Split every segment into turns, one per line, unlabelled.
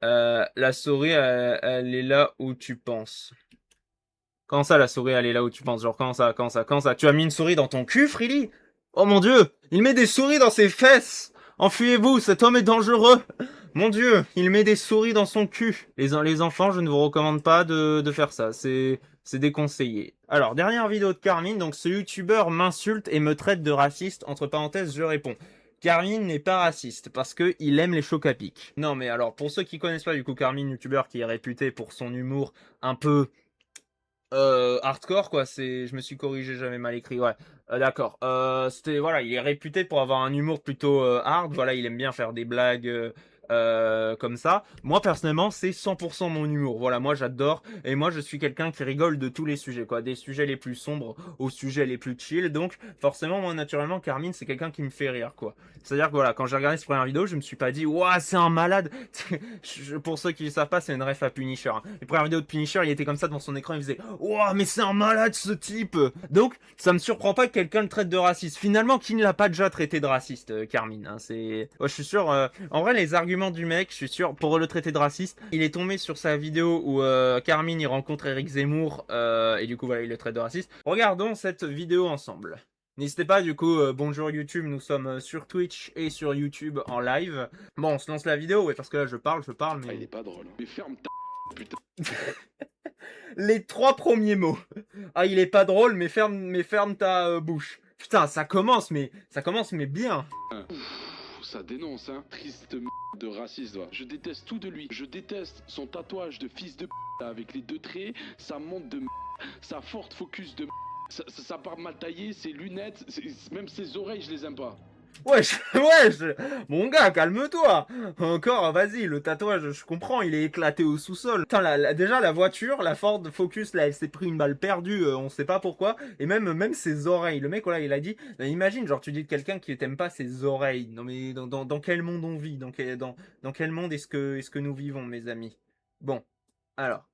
La souris, elle est là où tu penses. Comment ça, la souris, elle est là où tu penses? Genre, comment ça? Tu as mis une souris dans ton cul, Frilly? Oh mon dieu! Il met des souris dans ses fesses! Enfuyez-vous, cet homme est dangereux! Mon dieu, il met des souris dans son cul. Les enfants, je ne vous recommande pas de faire ça. C'est déconseillé. Alors, dernière vidéo de Carmine. Donc, ce youtubeur m'insulte et me traite de raciste. Entre parenthèses, je réponds. Carmine n'est pas raciste parce que il aime les chocs à pic. Non, mais alors, pour ceux qui connaissent pas, du coup, Carmine, youtubeur qui est réputé pour son humour un peu hardcore, quoi. Je me suis corrigé, j'avais mal écrit, ouais. D'accord. Voilà, il est réputé pour avoir un humour plutôt hard. Voilà, il aime bien faire des blagues comme ça. Moi, personnellement, c'est 100% mon humour. Voilà, moi, j'adore. Et moi, je suis quelqu'un qui rigole de tous les sujets, quoi. Des sujets les plus sombres aux sujets les plus chill. Donc, forcément, moi, naturellement, Carmine, c'est quelqu'un qui me fait rire, quoi. C'est-à-dire que voilà, quand j'ai regardé cette première vidéo, je me suis pas dit, ouah, c'est un malade. Pour ceux qui ne savent pas, c'est une ref à Punisher, hein. Les premières vidéos de Punisher, il était comme ça devant son écran, il faisait, ouah, mais c'est un malade ce type. Donc, ça me surprend pas que quelqu'un le traite de raciste. Finalement, qui ne l'a pas déjà traité de raciste, Carmine, hein, je suis sûr, en vrai, les arguments du mec, je suis sûr, pour le traiter de raciste, il est tombé sur sa vidéo où Carmine, il rencontre Eric Zemmour, et du coup, voilà, il le traite de raciste. Regardons cette vidéo ensemble. N'hésitez pas, du coup, bonjour YouTube, nous sommes sur Twitch et sur YouTube en live. Bon, on se lance la vidéo, ouais, parce que là, je parle, mais...
Ah, il est pas drôle. Mais ferme ta putain.
Les trois premiers mots. Ah, il est pas drôle, mais ferme ta bouche. Putain, ça commence, mais bien.
Ça dénonce, hein. Triste de raciste, va. Je déteste tout de lui. Je déteste son tatouage de fils de avec les deux traits, sa montre de sa forte focus de sa part mal taillée, ses lunettes, même ses oreilles, je les aime pas.
Wesh, wesh, mon gars, calme-toi. Encore, vas-y, le tatouage, je comprends, il est éclaté au sous-sol. Putain, déjà, la voiture, la Ford Focus, là, elle s'est pris une balle perdue, on sait pas pourquoi. Et même ses oreilles. Le mec, voilà, il a dit, imagine, genre, tu dis de quelqu'un qui t'aime pas ses oreilles. Non, mais dans quel monde on vit? Dans quel monde est-ce que nous vivons, mes amis? Bon, alors,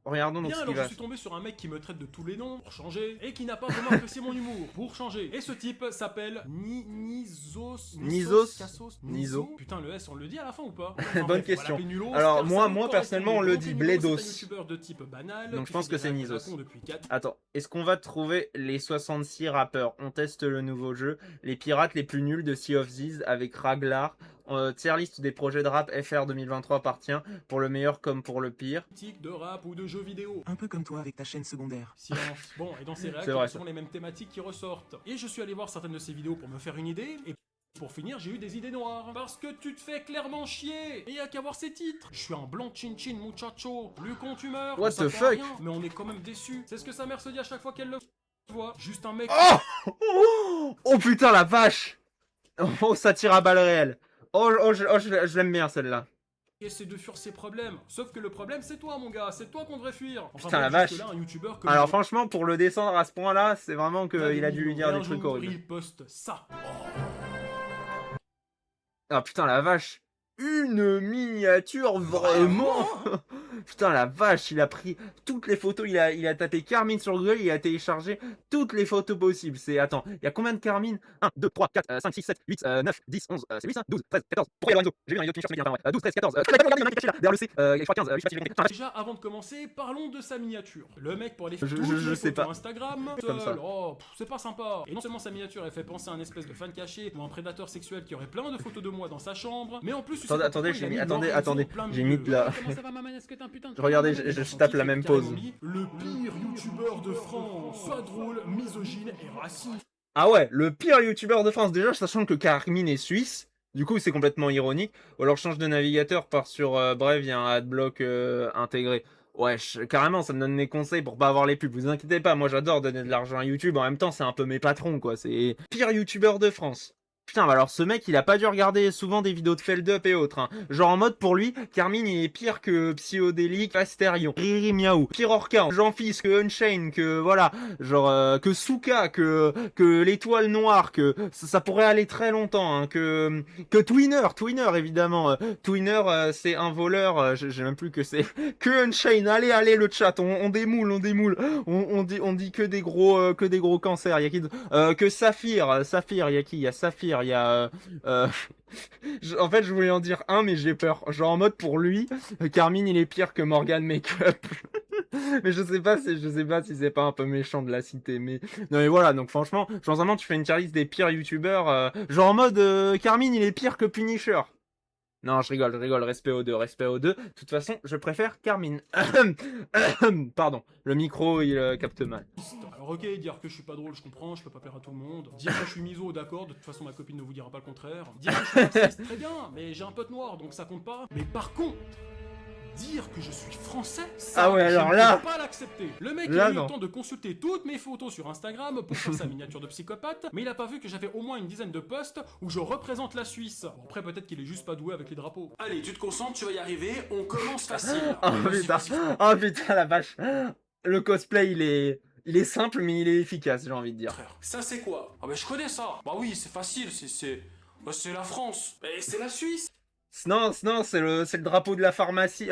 regardons donc
Bien,
ce qui
alors je
va.
suis tombé sur un mec qui me traite de tous les noms, pour changer, et qui n'a pas vraiment apprécié mon humour, pour changer. Et ce type s'appelle
Nisos.
Cassos,
Niso.
Putain, le S, on le dit à la fin ou pas?
Bonne question. Alors, moi, personnellement, on le dit Bledos.
De type banal,
Donc, je pense que c'est Nisos.
depuis 4...
Attends, est-ce qu'on va trouver les 66 rappeurs? On teste le nouveau jeu. Les pirates les plus nuls de Sea of Thieves avec Raglar. Tier liste des projets de rap FR 2023 appartient pour le meilleur comme pour le pire.
de rap ou de jeux vidéo.
Un peu comme toi avec ta chaîne secondaire.
Silence. Bon, et dans ces
C'est
réactions,
vrai,
ce sont les mêmes thématiques qui ressortent. Et je suis allé voir certaines de ces vidéos pour me faire une idée, et pour finir, j'ai eu des idées noires. Parce que tu te fais clairement chier. Et y a qu'à voir ces titres. Je suis un blanc chin-chin muchacho. Plus con tu meurs.
What the fuck?
Rien, mais on est quand même déçus. C'est ce que sa mère se dit à chaque fois qu'elle le voit. Juste un mec...
Oh, oh putain, la vache! Oh, ça tire à balles réelles. Je l'aime bien celle-là.
essaie de fuir ses problèmes. Sauf que le problème, c'est toi, mon gars. C'est toi qu'on devrait fuir. Enfin,
Putain, la
bon,
vache.
jusque-là, un youtubeur comme
Alors franchement, pour le descendre à ce point-là, c'est vraiment qu'il a dû lui dire
et
des
un
trucs
jour,
horribles.
il poste ça.
Ah putain, la vache. Une miniature vraiment. Putain, la vache, il a pris toutes les photos, il a tapé Carmine sur Google, il a téléchargé toutes les photos possibles. Attends, il y a combien de Carmine? 1, 2, 3, 4, 5, 6, 7, 8, 9, 10, 11, c'est 8 ça? 12, 13, 14. Pourquoi Lorenzo? J'ai vu un vidéo de Punisher, ce mec, ouais. 12, 13, 14. Regardez, il y en a qui est caché là, derrière le C. Je crois 15, je sais pas si
Déjà, avant de commencer, parlons de sa miniature. Le mec, pour aller faire
Je
toutes les
sais
photos
pas.
Instagram,
Comme ça.
oh, c'est pas sympa. Et non seulement sa miniature, elle fait penser à un espèce de fan caché ou un prédateur sexuel qui aurait plein de photos de moi dans sa chambre, mais en plus, tu sais pas
Attendez,
pourquoi il a mis
attendez,
Lorenzo
attendez,
plein
j'ai
milieu.
mis de la...
Comment ça va, maman? Est-ce que t'es un putain de...
Regardez, je tape la même pause.
Le pire youtubeur de France, pas drôle, misogyne et raciste.
Ah ouais, le pire youtubeur de France, déjà, sachant que Carmine est suisse, du coup c'est complètement ironique, ou alors change de navigateur, part sur Brave, il y a un adblock intégré. Ouais, carrément, ça me donne des conseils pour pas avoir les pubs, vous inquiétez pas, moi j'adore donner de l'argent à YouTube, en même temps c'est un peu mes patrons quoi, c'est pire youtubeur de France. Putain, bah alors ce mec, il a pas dû regarder souvent des vidéos de Feldup et autres, hein. Genre en mode pour lui, Carmine il est pire que Psyodélique, Asterion, Riri Miaou, Pire Orca, Jean-Fils, que Unchained, que voilà, genre que Souka, que l'étoile noire, que ça pourrait aller très longtemps, hein, que Twinner évidemment, Twinner c'est un voleur, j'ai même plus que c'est, que Unchained, allez le chat, on démoule, on dit que des gros cancers, y a qui que Saphir, y a qui? Y a Saphir. pire. Il y a... en fait, je voulais en dire un, mais j'ai peur. Genre en mode pour lui, Carmine, il est pire que Morgan Makeup. Mais je sais pas si c'est pas un peu méchant de la citer, mais non mais voilà, donc franchement, genre vraiment tu fais une tier list des pires youtubeurs, genre en mode Carmine il est pire que Punisher. Non, je rigole, respect aux deux, respect aux deux. De toute façon, je préfère Carmine. Pardon, le micro il capte mal.
Alors ok, dire que je suis pas drôle, je comprends, je peux pas plaire à tout le monde. Dire que je suis miso, d'accord, de toute façon ma copine ne vous dira pas le contraire. Dire que je suis raciste, très bien, mais j'ai un pote noir, donc ça compte pas. Mais par contre, dire que je suis français, ça,
Ah ouais, alors
je
là-
ne peux pas l'accepter. Le mec
là,
a eu
non.
le temps de consulter toutes mes photos sur Instagram pour faire sa miniature de psychopathe, mais il a pas vu que j'avais au moins une dizaine de posts où je représente la Suisse. Bon, après peut-être qu'il est juste pas doué avec les drapeaux. Allez, tu te concentres, tu vas y arriver, on commence facile.
Oh putain, oh putain la vache. Le cosplay il est simple mais il est efficace, j'ai envie de dire.
Frère, ça c'est quoi? Ah bah je connais ça. Bah oui, c'est facile, c'est la France. Et c'est la Suisse.
Non, c'est le drapeau de la pharmacie,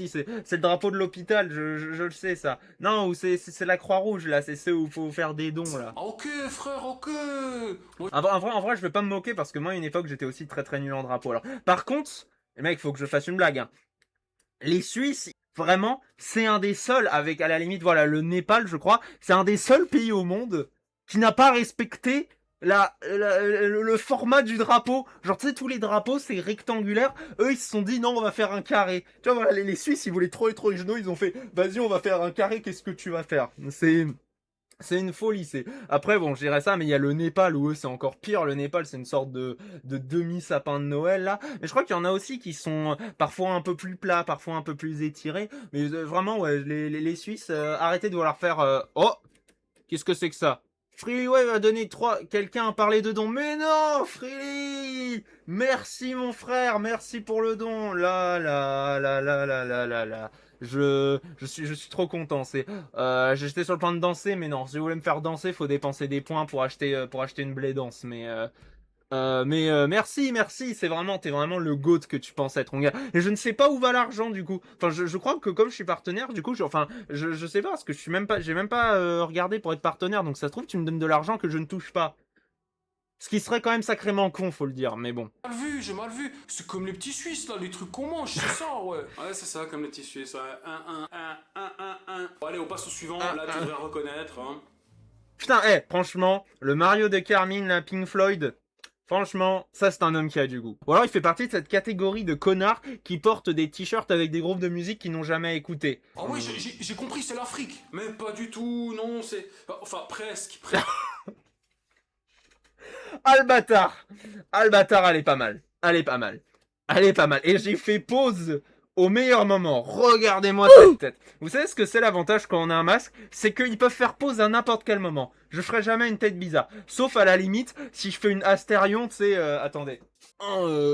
c'est le drapeau de l'hôpital, je le sais ça. Non, ou c'est la Croix-Rouge là, c'est ceux où il faut faire des dons là.
Ah ok frère, ok. Moi,
En vrai, je vais pas me moquer parce que moi, à une époque, j'étais aussi très très nul en drapeau. Alors, par contre, les mecs, faut que je fasse une blague. Hein. Les Suisses, vraiment, c'est un des seuls, avec à la limite, voilà, le Népal, je crois, c'est un des seuls pays au monde qui n'a pas respecté le format du drapeau. Genre, tu sais, tous les drapeaux, c'est rectangulaire. Eux, ils se sont dit, non, on va faire un carré. Tu vois, voilà, les Suisses, ils voulaient trop être originaux. Ils ont fait, vas-y, on va faire un carré, qu'est-ce que tu vas faire? C'est une folie, c'est... Après, bon, je dirais ça, mais il y a le Népal, où eux, c'est encore pire. Le Népal, c'est une sorte de demi-sapin de Noël, là. Mais je crois qu'il y en a aussi qui sont parfois un peu plus plats, parfois un peu plus étirés. Mais vraiment, ouais, les Suisses, arrêtez de vouloir faire... Oh, qu'est-ce que c'est que ça? Freely va donner 3... Quelqu'un a parlé de don. Mais non, Freely! Merci, mon frère, merci pour le don. Là. Je suis trop content. J'étais sur le point de danser, mais non. Si vous voulez me faire danser, faut dépenser des points pour acheter une blé danse. Merci. T'es vraiment le GOAT que tu penses être, mon gars. Et je ne sais pas où va l'argent, du coup. Enfin, je crois que comme je suis partenaire, du coup, je sais pas, parce que j'ai même pas regardé pour être partenaire. Donc ça se trouve, tu me donnes de l'argent que je ne touche pas. Ce qui serait quand même sacrément con, faut le dire, mais bon.
j'ai mal vu. C'est comme les petits Suisses là, les trucs qu'on mange, c'est ça, ouais. Ouais, c'est ça, comme les petits Suisses. Ouais. 1. Bon, allez, on passe au suivant. Là, tu devrais reconnaître. Hein.
Putain, franchement, le Mario de Carmine, la Pink Floyd... Franchement, ça c'est un homme qui a du goût. Ou alors il fait partie de cette catégorie de connards qui portent des t-shirts avec des groupes de musique qu'ils n'ont jamais écouté.
Ah oui, j'ai compris, c'est l'Afrique. Mais pas du tout, non, c'est... Enfin, presque.
Albatar, elle est pas mal. Et j'ai fait pause au meilleur moment. Regardez-moi cette tête. Vous savez ce que c'est l'avantage quand on a un masque? C'est qu'ils peuvent faire pause à n'importe quel moment. Je ferai jamais une tête bizarre. Sauf à la limite, si je fais une Astérion, tu sais... attendez.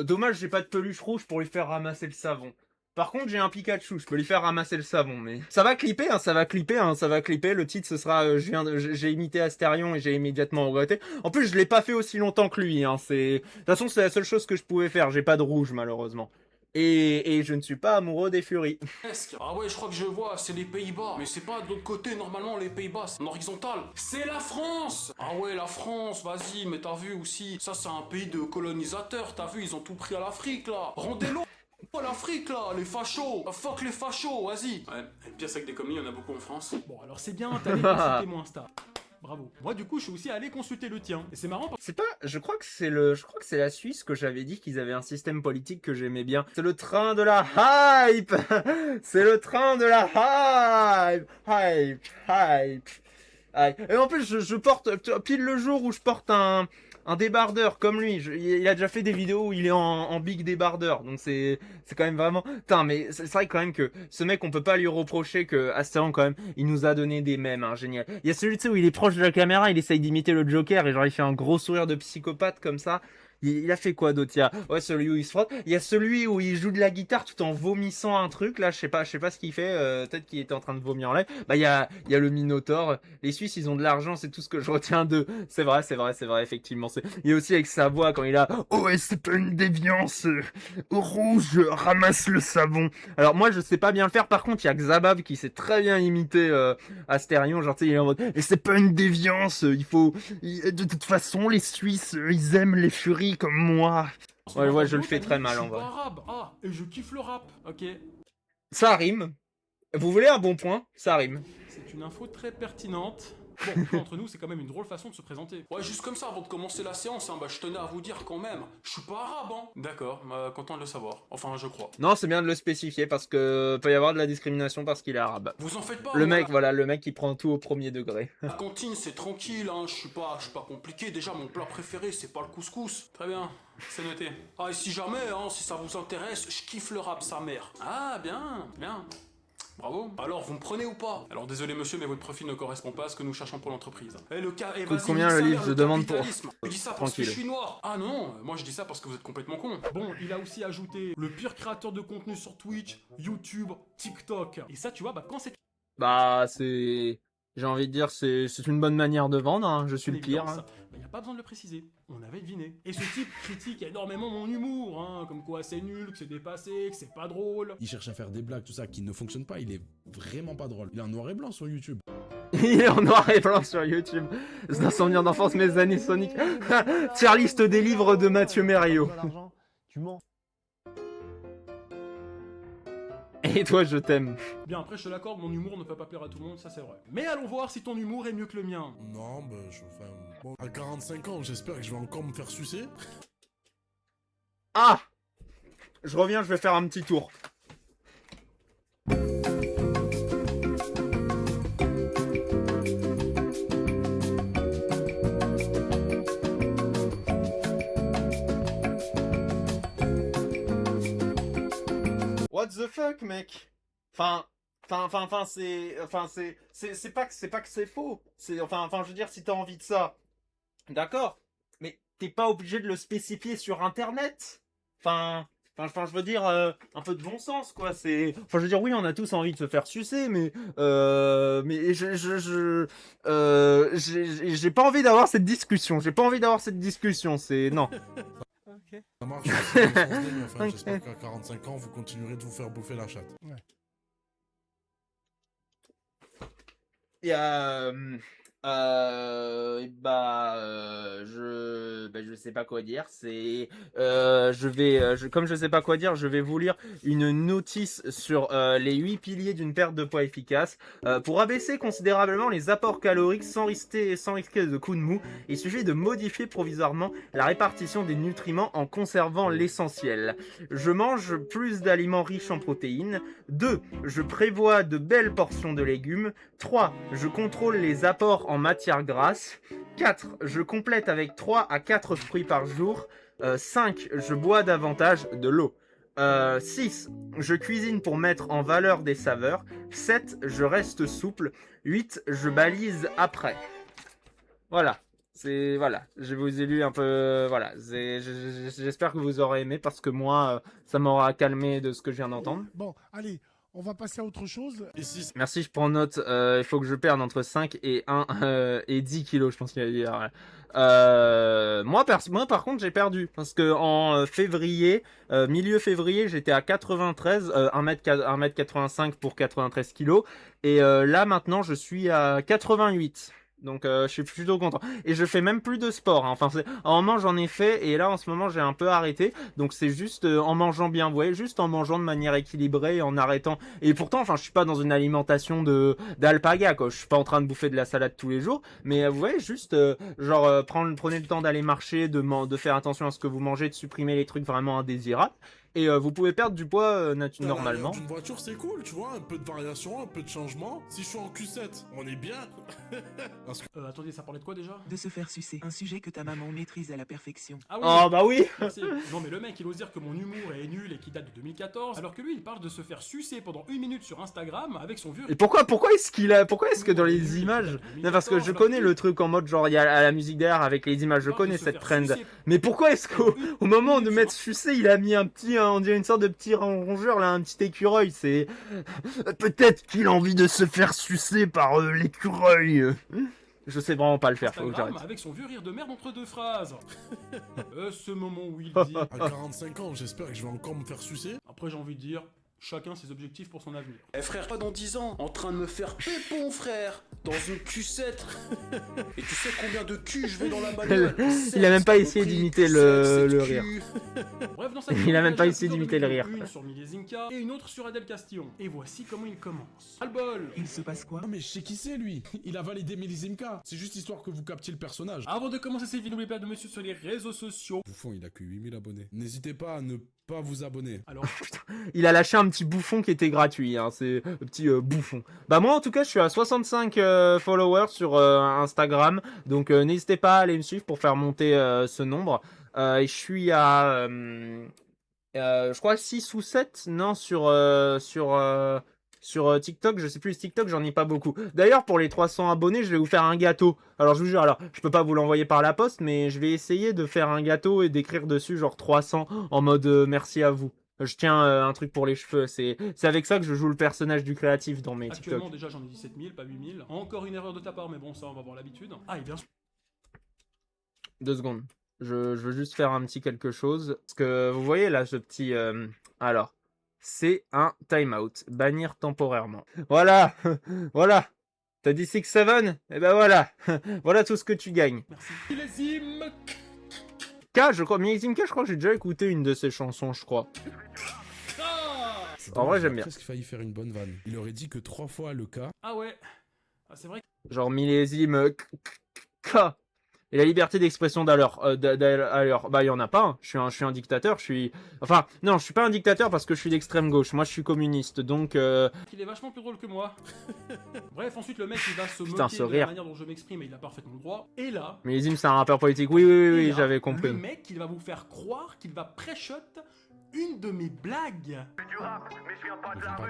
Dommage, j'ai pas de peluche rouge pour lui faire ramasser le savon. Par contre, j'ai un Pikachu, je peux lui faire ramasser le savon, mais... Ça va clipper. Le titre, ce sera... j'ai imité Astérion et j'ai immédiatement regretté. En plus, je l'ai pas fait aussi longtemps que lui, hein. De toute façon, c'est la seule chose que je pouvais faire. J'ai pas de rouge, malheureusement. Et je ne suis pas amoureux des furies.
Presque. Ah ouais, je crois que je vois, c'est les Pays-Bas. Mais c'est pas de l'autre côté, normalement, les Pays-Bas, c'est en horizontal. C'est la France. Ah ouais, la France, vas-y, mais t'as vu aussi, ça c'est un pays de colonisateurs, t'as vu, ils ont tout pris à l'Afrique, là. Rendez-le à l'Afrique, là, les fachos. Fuck les fachos, vas-y. Ouais, et le pire c'est que des communes, il y en a beaucoup en France. Bon, alors c'est bien, t'as allé consulter mon Insta. Bravo. Moi, du coup, je suis aussi allé consulter le tien. Et c'est marrant parce
C'est pas, je crois que c'est la Suisse que j'avais dit qu'ils avaient un système politique que j'aimais bien. C'est le train de la hype. C'est le train de la hype. Et en plus, je porte, pile le jour où je porte un débardeur comme lui. Il a déjà fait des vidéos où il est en big débardeur. Donc c'est quand même vraiment... Putain, mais c'est vrai quand même que ce mec, on peut pas lui reprocher que Astéron, quand même, il nous a donné des mèmes, hein, génial. Il y a celui, tu sais, où il est proche de la caméra, il essaye d'imiter le Joker et genre il fait un gros sourire de psychopathe comme ça. il a fait quoi d'autre? Il y a ouais, celui où il se frotte. Il y a celui où il joue de la guitare tout en vomissant un truc. Là, je sais pas ce qu'il fait. Peut-être qu'il était en train de vomir en live. Bah, il y a le Minotaur. Les Suisses, ils ont de l'argent. C'est tout ce que je retiens d'eux. C'est vrai, effectivement. Il y a aussi avec sa voix quand il a oh, ouais, c'est pas une déviance. Rouge, ramasse le savon. Alors, moi, je sais pas bien le faire. Par contre, il y a Xabab qui sait très bien imiter Astérion. Genre, tu sais, il est en mode et c'est pas une déviance. De toute façon, les Suisses, ils aiment les furies comme moi. Ouais, je le fais très mal en vrai.
Je suis pas arabe. Ah, et je kiffe le rap. Ok.
Ça rime. Vous voulez un bon point? Ça rime.
C'est une info très pertinente. Bon, entre nous, c'est quand même une drôle façon de se présenter. Ouais, juste comme ça, avant de commencer la séance, hein, bah, je tenais à vous dire quand même, je suis pas arabe, hein. D'accord, content de le savoir. Enfin, je crois.
Non, c'est bien de le spécifier parce que peut y avoir de la discrimination parce qu'il est arabe.
Vous en faites pas.
Le mec, voilà, le mec qui prend tout au premier degré.
La cantine, c'est tranquille, hein. Je suis pas compliqué. Déjà, mon plat préféré, c'est pas le couscous. Très bien, c'est noté. Ah, et si jamais, hein, si ça vous intéresse, je kiffe le rap, sa mère. Ah, bien, bien. Bravo. Alors, vous me prenez ou pas? Alors, désolé monsieur, mais votre profil ne correspond pas à ce que nous cherchons pour l'entreprise. Eh,
Coûte combien le livre? Je demande pour...
Je dis ça parce que je suis noir. Ah non, moi je dis ça parce que vous êtes complètement con. Bon, il a aussi ajouté le pire créateur de contenu sur Twitch, YouTube, TikTok. Et ça, tu vois, bah quand c'est...
Bah, c'est... J'ai envie de dire, c'est une bonne manière de vendre, hein. Je suis le pire.
Hein. Bah, y a pas besoin de le préciser, on avait deviné. Et ce type critique énormément mon humour, hein, comme quoi c'est nul, que c'est dépassé, que c'est pas drôle.
Il cherche à faire des blagues, tout ça, qui ne fonctionnent pas, il est vraiment pas drôle. Il est en noir et blanc sur YouTube.
Il est en noir et blanc sur YouTube. C'est un souvenir d'enfance, mes années Sonic. Tier liste des livres de Mathieu Merriot.
Tu mens.
Et toi, je t'aime.
Bien, après, je te l'accorde, mon humour ne peut pas plaire à tout le monde, ça c'est vrai. Mais allons voir si ton humour est mieux que le mien.
Non, bah, bon, à 45 ans, j'espère que je vais encore me faire sucer.
Ah! Je reviens, je vais faire un petit tour. What the fuck, mec? C'est pas que c'est faux. Enfin, je veux dire, si t'as envie de ça, d'accord. Mais t'es pas obligé de le spécifier sur Internet. Enfin, je veux dire, un peu de bon sens, quoi. Je veux dire, oui, on a tous envie de se faire sucer, mais j'ai pas envie d'avoir cette discussion. C'est non.
Ça marche, c'est dans le sens des meufs, hein. J'espère qu'à 45 ans, vous continuerez de vous faire bouffer la chatte. Ouais.
Il y a... je sais pas quoi dire. Comme je sais pas quoi dire, je vais vous lire une notice sur les 8 piliers d'une perte de poids efficace. Pour abaisser considérablement les apports caloriques sans risquer de coups de mou, il suffit de modifier provisoirement la répartition des nutriments en conservant l'essentiel. Je mange plus d'aliments riches en protéines. 2. Je prévois de belles portions de légumes. 3. Je contrôle les apports en matière grasse. 4. Je complète avec 3 à 4 fruits par jour. 5. Je bois davantage de l'eau. 6. Je cuisine pour mettre en valeur des saveurs. 7. Je reste souple. 8. Je balise après. Voilà. Je vous ai lu un peu, voilà, j'espère que vous aurez aimé parce que moi, ça m'aura calmé de ce que je viens d'entendre.
Bon, allez, on va passer à autre chose.
Merci, je prends note, il faut que je perde entre 5 et 10 kilos, je pense qu'il y a dire. Moi, par contre, j'ai perdu parce que en février, milieu février, j'étais à 93, 1m85 pour 93 kilos et là maintenant, je suis à 88. Donc je suis plutôt content. Et je fais même plus de sport. Hein. Enfin, en mangeant j'en ai fait et là en ce moment j'ai un peu arrêté. Donc c'est juste en mangeant bien, vous voyez, juste en mangeant de manière équilibrée, en arrêtant. Et pourtant, enfin, je suis pas dans une alimentation d'alpaga, quoi. Je suis pas en train de bouffer de la salade tous les jours. Mais vous voyez, juste prenez le temps d'aller marcher, de faire attention à ce que vous mangez, de supprimer les trucs vraiment indésirables. et vous pouvez perdre du poids
À
normalement.
l'arrière d'une voiture, c'est cool, tu vois, un peu de variation, un peu de changement. Si je suis en Q7, on est bien. Parce que
Attendez, ça parlait de quoi déjà?
De se faire sucer. Un sujet que ta maman maîtrise à la perfection.
Ah oui.
Oh bah oui.
Merci. Non mais le mec il ose dire que mon humour est nul et qu'il date de 2014, alors que lui il parle de se faire sucer pendant 1 minute sur Instagram avec son vieux...
Et pourquoi est-ce que dans les images... Non, parce que je connais le truc en mode genre il y a la musique derrière avec les images, je connais cette trend. Mais pourquoi est-ce qu'au moment de mettre sucer, il a mis un petit, on dirait une sorte de petit rongeur là, un petit écureuil, c'est... Peut-être qu'il a envie de se faire sucer par l'écureuil. Je sais vraiment pas le faire, faut que
Instagram
j'arrête.
avec son vieux rire de merde entre deux phrases. Ce moment où il dit...
à 45 ans, j'espère que je vais encore me faire sucer.
Après j'ai envie de dire, chacun ses objectifs pour son avenir.
Eh frère, pas dans 10 ans, en train de me faire pépon frère, dans une Q7. Et tu sais combien de cul je vais dans la bagnole?
Il a même pas essayé
Compris,
d'imiter
Q7,
le
Q.
rire.
Bref, dans sa
Il
vidéo,
a même pas
a
essayé
plusieurs
d'imiter le
vidéos,
rire.
Une sur Milezinka et une autre sur Adèle Castillon. Et voici comment il commence. Albol.
Il se passe quoi?
Non mais je sais qui c'est lui. Il a validé Milizimka. C'est juste histoire que vous captiez le personnage.
Avant de commencer cette vidéo, n'oubliez pas de me suivre sur les réseaux sociaux.
Bouffon, il a que 8000 abonnés. N'hésitez pas à ne pas vous abonner.
Alors,
Il a lâché un petit bouffon qui était gratuit, hein, c'est le petit bouffon. Bah moi en tout cas je suis à 65 followers sur Instagram, donc n'hésitez pas à aller me suivre pour faire monter ce nombre. Et je suis à, je crois 6 ou 7, non, sur TikTok, je sais plus, TikTok j'en ai pas beaucoup. D'ailleurs pour les 300 abonnés je vais vous faire un gâteau. Alors je vous jure, alors je peux pas vous l'envoyer par la poste, mais je vais essayer de faire un gâteau et d'écrire dessus genre 300 en mode merci à vous. Je tiens un truc pour les cheveux, c'est avec ça que je joue le personnage du créatif dans mes
actuellement
TikTok.
déjà j'en ai 17 000, pas 8 000. Encore une erreur de ta part, mais bon ça on va avoir l'habitude. Ah et bien sûr.
2 secondes. Je veux juste faire un petit quelque chose. Parce que vous voyez là ce petit... Alors, c'est un timeout. Bannir temporairement. Voilà. Voilà. T'as dit 6-7? Et ben voilà. Voilà tout ce que tu gagnes.
Merci. Millésime.
K, je crois. Milizim K, je crois que j'ai déjà écouté une de ses chansons, je crois.
Ah,
En vrai,
J'ai
j'aime bien.
presque failli faire une bonne vanne. Il aurait dit que 3 fois le cas.
ah ouais. Ah, c'est vrai que...
Genre millésime K. Et la liberté d'expression d'alors. Bah, il y en a pas. Hein. Je suis un dictateur. Enfin, non, je suis pas un dictateur parce que je suis d'extrême gauche. Moi, je suis communiste. Donc,
qu'il est vachement plus drôle que moi. Bref, ensuite le mec il va se
Putain,
moquer
ce
de la
rire.
manière dont je m'exprime et il a parfaitement le droit. Et là,
Millésime, c'est un rappeur politique. Oui,
et là,
j'avais
le
compris.
mec il va vous faire croire qu'il va pré-shot une de mes blagues.
Il vient pas de la rue.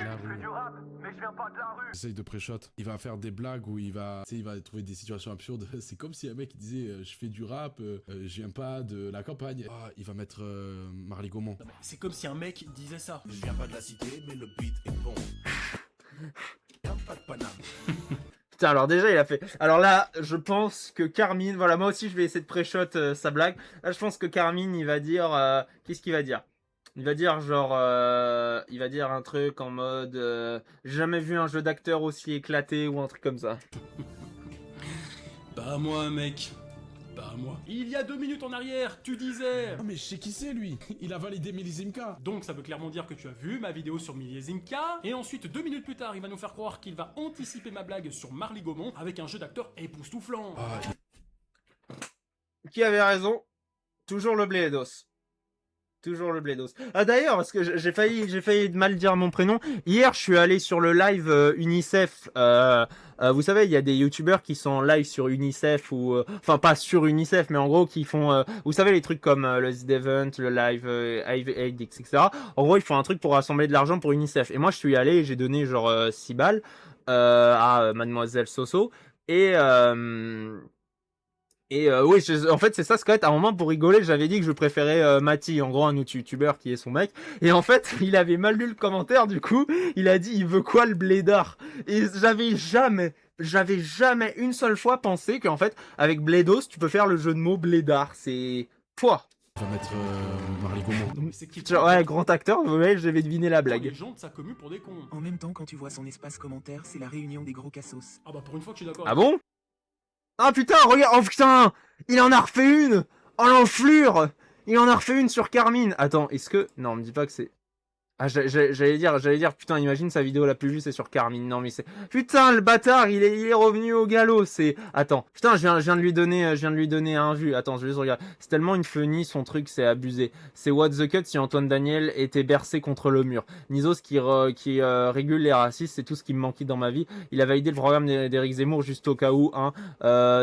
Essaye de pré-shot. Il va faire des blagues où il va trouver des situations absurdes. C'est comme si un mec disait je fais du rap, je viens pas de la campagne. Ah, il va mettre Marley Gaumont.
Non, mais c'est comme si un mec disait ça.
Je viens pas de la cité, mais le beat est bon. Y'a pas de Paname.
Putain, alors déjà, il a fait... Alors là, je pense que Carmine... Voilà, moi aussi, je vais essayer de pré-shot sa blague. Là, je pense que Carmine, il va dire... Qu'est-ce qu'il va dire? Il va dire genre... il va dire un truc en mode... J'ai jamais vu un jeu d'acteur aussi éclaté ou un truc comme ça.
Pas moi mec. Pas moi. Il y a 2 minutes en arrière, tu disais.
Non mais je sais qui c'est lui. Il a validé Milizimka.
Donc ça veut clairement dire que tu as vu ma vidéo sur Miliezinka. Et ensuite, 2 minutes plus tard, il va nous faire croire qu'il va anticiper ma blague sur Marley Gaumont avec un jeu d'acteur époustouflant.
Ah,
Qui avait raison? Toujours le Blédos. Toujours le Blédos. Ah d'ailleurs, parce que j'ai failli mal dire mon prénom. Hier, je suis allé sur le live UNICEF. Vous savez, il y a des youtubeurs qui sont en live sur UNICEF ou... Enfin, pas sur UNICEF, mais en gros, qui font... vous savez, les trucs comme le Z-Event, le live Aid, etc. En gros, ils font un truc pour rassembler de l'argent pour UNICEF. Et moi, je suis allé et j'ai donné genre 6 balles à Mademoiselle Soso. Oui, en fait, c'est ça, Scott. À un moment, pour rigoler, j'avais dit que je préférais Mati, en gros, un autre youtubeur qui est son mec. Et en fait, il avait mal lu le commentaire, du coup, il a dit, il veut quoi le blédard? Et j'avais jamais une seule fois pensé qu'en fait, avec Blédos, tu peux faire le jeu de mots blédard. C'est... Pouah.
il va mettre Marley Gaumont.
Mais c'est qui
Ouais, grand acteur, vous voyez, j'avais deviné la
Les
blague.
gens de sa commu pour des cons.
En même temps, quand tu vois son espace commentaire, c'est la réunion des gros cassos.
Ah bah pour une fois que je suis d'accord.
Ah bon? Ah putain, regarde, oh putain, il en a refait une. Oh l'enflure. Il en a refait une sur Carmine. Attends, est-ce que... Non, me dis pas que c'est... Ah, j'allais dire, putain, imagine sa vidéo la plus vue, c'est sur Carmine. Non, mais c'est, putain, le bâtard, il est revenu au galop. C'est, attends, putain, je viens de lui donner un vu. Attends, je vais juste regarder. C'est tellement une funny, son truc, c'est abusé. C'est What the Cut si Antoine Daniel était bercé contre le mur. Nizos qui régule les racistes, c'est tout ce qui me manquait dans ma vie. Il a validé le programme d'Éric Zemmour juste au cas où, hein.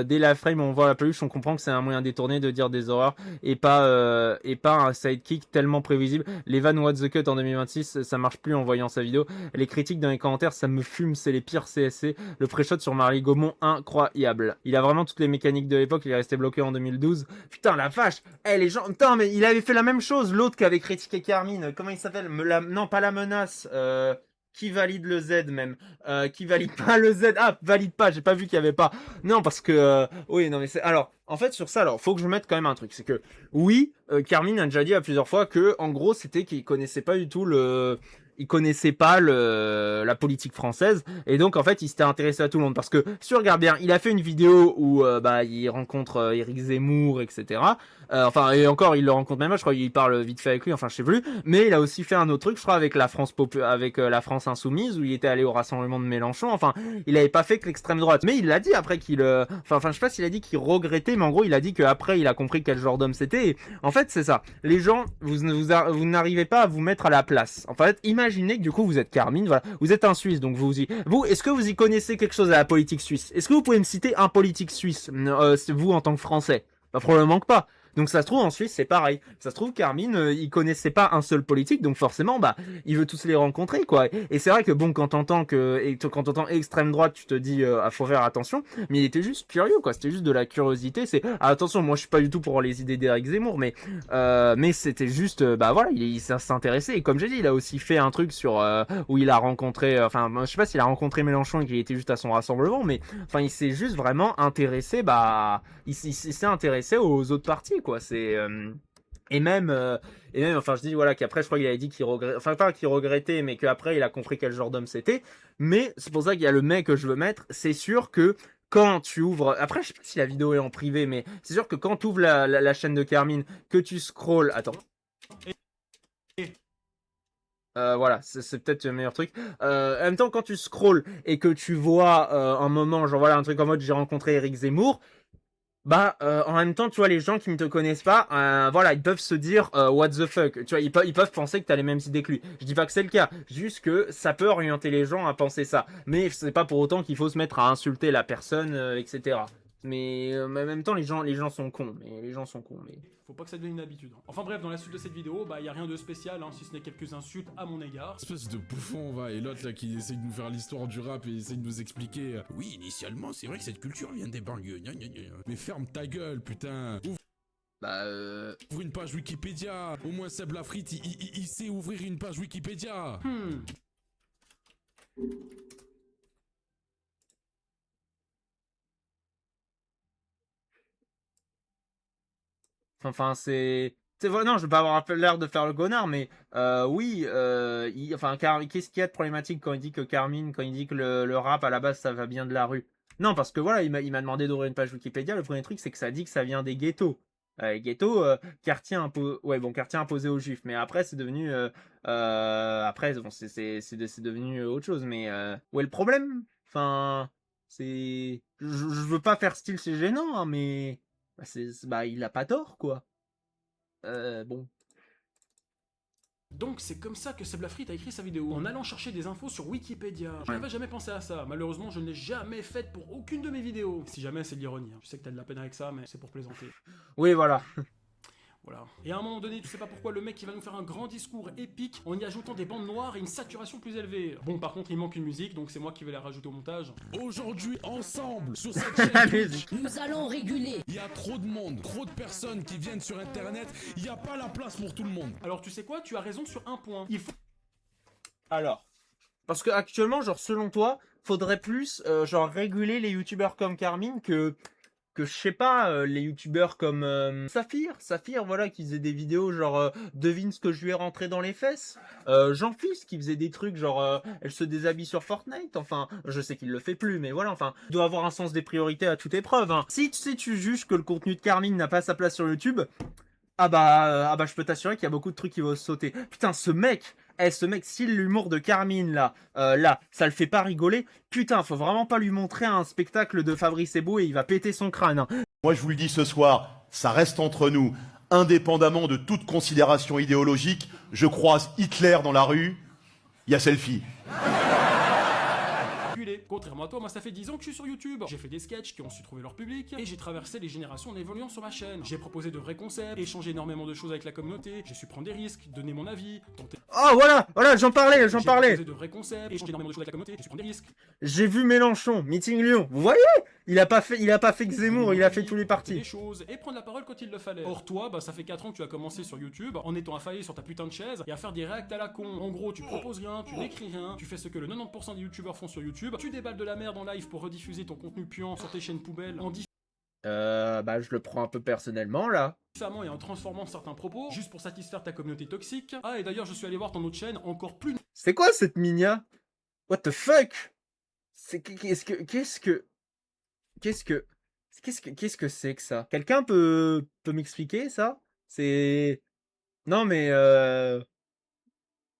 Dès la frame, on voit la peluche, on comprend que c'est un moyen détourné de dire des horreurs et pas un sidekick tellement prévisible. Les vannes What the Cut en 2026, ça marche plus en voyant sa vidéo. Les critiques dans les commentaires, ça me fume, c'est les pires CSC. Le pré-shot sur Marley Gaumont, incroyable. Il a vraiment toutes les mécaniques de l'époque, il est resté bloqué en 2012. Putain, la vache. Les gens, putain, mais il avait fait la même chose, l'autre qui avait critiqué Carmine. Comment il s'appelle? Non, pas la menace. Qui valide le Z même, qui valide pas le Z, valide pas, j'ai pas vu qu'il y avait pas, non parce que, oui non mais c'est, alors, en fait sur ça, alors faut que je mette quand même un truc, c'est que, oui, Carmine a déjà dit à plusieurs fois que, en gros c'était qu'il connaissait pas du tout il connaissait pas la politique française, et donc en fait il s'était intéressé à tout le monde, parce que si tu regardes bien, il a fait une vidéo où il rencontre Éric Zemmour, etc. Enfin, et encore, il le rencontre même pas, je crois qu'il parle vite fait avec lui, enfin je sais plus, mais il a aussi fait un autre truc, je crois, avec la France Insoumise, où il était allé au rassemblement de Mélenchon, enfin, il avait pas fait que l'extrême droite, mais il l'a dit après qu'il, enfin je sais pas s'il a dit qu'il regrettait, mais en gros il a dit qu'après il a compris quel genre d'homme c'était, et en fait c'est ça, les gens, vous n'arrivez pas à vous mettre à la place, en fait, imaginez que du coup vous êtes Carmine, voilà, vous êtes un Suisse, donc vous, est-ce que vous y connaissez quelque chose à la politique suisse? Est-ce que vous pouvez me citer un politique suisse, vous en tant que Français? Bah probablement que pas. Donc ça se trouve en Suisse c'est pareil. Ça se trouve Carmine il connaissait pas un seul politique, donc forcément il veut tous les rencontrer quoi. Et c'est vrai que bon quand t'entends extrême droite tu te dis faut faire attention, mais il était juste curieux quoi. C'était juste de la curiosité. C'est attention, moi je suis pas du tout pour les idées d'Éric Zemmour, mais c'était juste voilà, il s'intéressait, et comme j'ai dit il a aussi fait un truc sur où il a rencontré, je sais pas s'il a rencontré Mélenchon et qu'il était juste à son rassemblement, mais enfin il s'est juste vraiment intéressé, il s'est intéressé aux autres partis quoi. C'est et même enfin je dis voilà qu'après je crois qu'il avait dit qu'il regrettait, enfin pas qu'il regrettait, mais qu'après il a compris quel genre d'homme c'était. Mais c'est pour ça qu'il y a le mec que je veux mettre. C'est sûr que quand tu ouvres, après je sais pas si la vidéo est en privé, mais c'est sûr que quand tu ouvres la chaîne de Carmine, que tu scrolls, attends, voilà, c'est peut-être le meilleur truc. En même temps, quand tu scrolls et que tu vois un moment, genre voilà, un truc en mode j'ai rencontré Éric Zemmour, en même temps, tu vois, les gens qui ne te connaissent pas, voilà, ils peuvent se dire what the fuck, tu vois, ils peuvent penser que t'as les mêmes idées que lui. Je dis pas que c'est le cas, juste que ça peut orienter les gens à penser ça. Mais c'est pas pour autant qu'il faut se mettre à insulter la personne, etc. Mais en même temps, les gens sont cons. Mais
Faut pas que ça devienne une habitude. Enfin bref, dans la suite de cette vidéo, y a rien de spécial, si ce n'est quelques insultes à mon égard.
Espèce de bouffon, va, et l'autre là qui essaye de nous faire l'histoire du rap et essaye de nous expliquer. Oui, initialement, c'est vrai que cette culture vient des banlieues. Mais ferme ta gueule, putain. Ouvre une page Wikipédia. Au moins Seb Lafrite, il sait ouvrir une page Wikipédia.
enfin, c'est vrai, non, je veux pas avoir l'air de faire le connard, mais oui, qu'est-ce qu'il y a de problématique quand il dit que Carmine, quand il dit que le rap à la base ça va bien de la rue? Non, parce que voilà, il m'a demandé d'ouvrir une page Wikipédia. Le premier truc, c'est que ça dit que ça vient des ghettos. Les ghettos, quartier imposé aux juifs. Mais après, c'est devenu, après, bon, c'est devenu autre chose. Mais où est le problème? Enfin, je veux pas faire style, c'est gênant, hein, mais il a pas tort, quoi. Bon.
Donc c'est comme ça que Seb Lafrite a écrit sa vidéo, en allant chercher des infos sur Wikipédia. Je n'avais jamais pensé à ça, malheureusement je ne l'ai jamais faite pour aucune de mes vidéos. Si jamais c'est de l'ironie, Je sais que t'as de la peine avec ça, mais c'est pour plaisanter.
Oui, voilà.
Voilà. Et à un moment donné, tu sais pas pourquoi, le mec il va nous faire un grand discours épique en y ajoutant des bandes noires et une saturation plus élevée. Bon, par contre, il manque une musique, donc c'est moi qui vais la rajouter au montage.
Aujourd'hui, ensemble, sur cette chaîne,
nous allons réguler.
il y a trop de monde, trop de personnes qui viennent sur internet, il n'y a pas la place pour tout le monde.
Alors tu sais quoi, tu as raison sur un point. Il faut...
Alors, parce que actuellement, genre selon toi, faudrait plus réguler les youtubeurs comme Carmine que je sais pas, les youtubeurs comme Saphir, voilà, qui faisait des vidéos genre devine ce que je lui ai rentré dans les fesses. Jean-Fils qui faisait des trucs genre elle se déshabille sur Fortnite. Enfin, je sais qu'il le fait plus, mais voilà, enfin, il doit avoir un sens des priorités à toute épreuve. Hein. Si tu juges que le contenu de Carmine n'a pas sa place sur YouTube, je peux t'assurer qu'il y a beaucoup de trucs qui vont sauter. Putain, ce mec, Eh, ce mec, si l'humour de Carmine, là, ça le fait pas rigoler, putain, faut vraiment pas lui montrer un spectacle de Fabrice Eboué, il va péter son crâne. Hein.
Moi, je vous le dis ce soir, ça reste entre nous. Indépendamment de toute considération idéologique, je croise Hitler dans la rue, il y a selfie.
Contrairement à toi, moi ça fait 10 ans que je suis sur YouTube. J'ai fait des sketchs qui ont su trouver leur public et j'ai traversé les générations en évoluant sur ma chaîne. J'ai proposé de vrais concepts, échangé énormément de choses avec la communauté, j'ai su prendre des risques, donner mon avis, tenter.
Oh voilà, j'en parlais.
J'ai proposé de vrais concepts, échangé énormément de choses avec la communauté, j'ai su prendre des risques.
J'ai vu Mélenchon, Meeting Lyon, vous voyez? Il a pas fait que Zemmour, il a fait tous les partis.
Des choses et prendre la parole quand il le fallait. Or toi, bah ça fait 4 ans que tu as commencé sur YouTube en étant affalé sur ta putain de chaise et à faire des réacts à la con. En gros, tu proposes rien, tu n'écris rien, tu fais ce que le 90% des youtubeurs font sur YouTube, tu déballes de la merde en live pour rediffuser ton contenu puant sur tes chaînes poubelles en
Bah je le prends un peu personnellement là.
diffamant et en transformant certains propos juste pour satisfaire ta communauté toxique. Ah et d'ailleurs, je suis allé voir ton autre chaîne encore plus.
C'est quoi cette minia? What the fuck? Qu'est-ce que c'est que ça? Quelqu'un peut m'expliquer ça? C'est... Non mais